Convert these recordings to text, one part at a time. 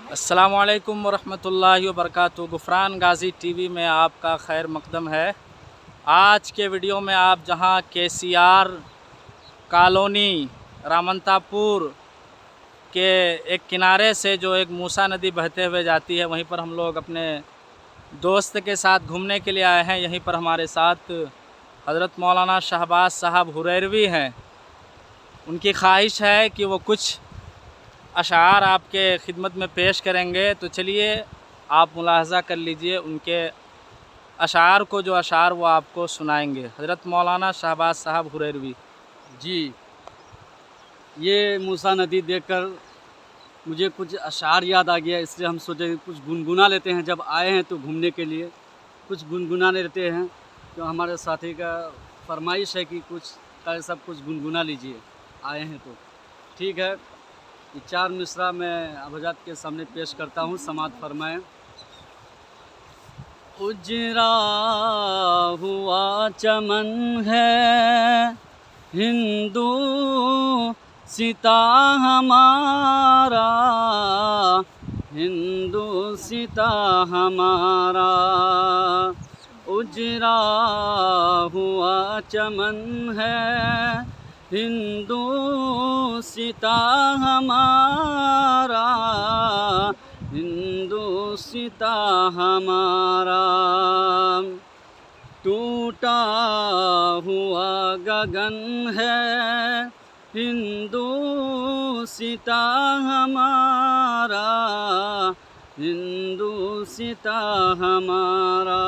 अस्सलामुअलैकुम वरहमतुल्लाहि वबरकातुहू। गुफरान गाज़ी टीवी में आपका खैर मकदम है। आज के वीडियो में आप जहां KCR कॉलोनी रामंतापुर के एक किनारे से जो एक मूसा नदी बहते हुए जाती है, वहीं पर हम लोग अपने दोस्त के साथ घूमने के लिए आए हैं। यहीं पर हमारे साथ हज़रत मौलाना शहबाज साहब हुरैरवी हैं। उनकी ख्वाहिश है कि वो कुछ अशार आपके खिदमत में पेश करेंगे, तो चलिए आप मुलाहज़ा कर लीजिए उनके अशार को, जो अशार वो आपको सुनाएंगे। हज़रत मौलाना शहबाज साहब हुरैरवी जी, ये मूसा नदी देखकर मुझे कुछ अशार याद आ गया, इसलिए हम सोचे कुछ गुनगुना लेते हैं। जब आए हैं तो घूमने के लिए कुछ गुनगुना लेते हैं। तो हमारे साथी का फरमाइश है कि कुछ सब कुछ गुनगुना लीजिए, आए हैं तो ठीक है। ये 4 मिसरा मैं हज़रत के सामने पेश करता हूँ, समात फरमाएं। उजरा हुआ चमन है हिंदू सिता हमारा, हिंदू सिता हमारा। उजरा हुआ चमन है हिंदू सिता हमारा, हिंदू सिता हमारा। टूटा हुआ गगन है हिंदू सिता हमारा, हिंदू सिता हमारा।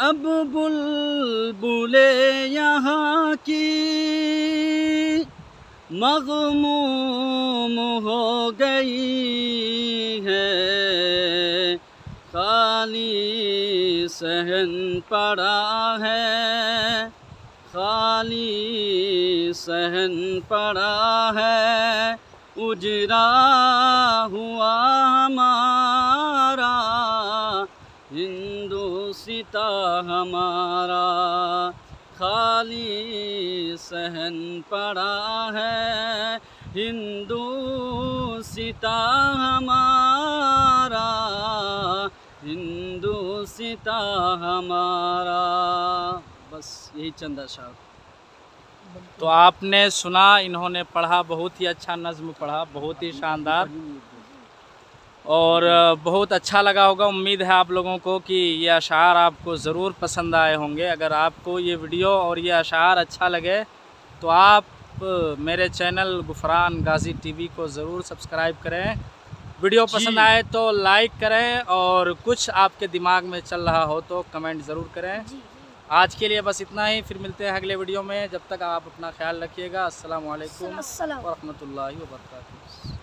अब बुलबुले यहाँ की मग़मूम हो गई है, खाली सहन पड़ा है, खाली सहन पड़ा है। उजरा हुआ हमारा हिंदू सिता हमारा, खाली सहन पड़ा है हिंदू सिता हमारा, हिंदू सिता हमारा। बस यही चंद अशार। तो आपने सुना, इन्होंने पढ़ा, बहुत ही अच्छा नज़्म पढ़ा, बहुत ही शानदार और बहुत अच्छा लगा होगा। उम्मीद है आप लोगों को कि ये अशार आपको ज़रूर पसंद आए होंगे। अगर आपको ये वीडियो और ये अशार अच्छा लगे तो आप मेरे चैनल गुफरान गाज़ी टीवी को ज़रूर सब्सक्राइब करें। वीडियो पसंद आए तो लाइक करें और कुछ आपके दिमाग में चल रहा हो तो कमेंट ज़रूर करें। आज के लिए बस इतना ही, फिर मिलते हैं अगले वीडियो में। जब तक आप अपना ख्याल रखिएगा। अस्सलाम वालेकुम व रहमतुल्लाहि व बरकातुहू।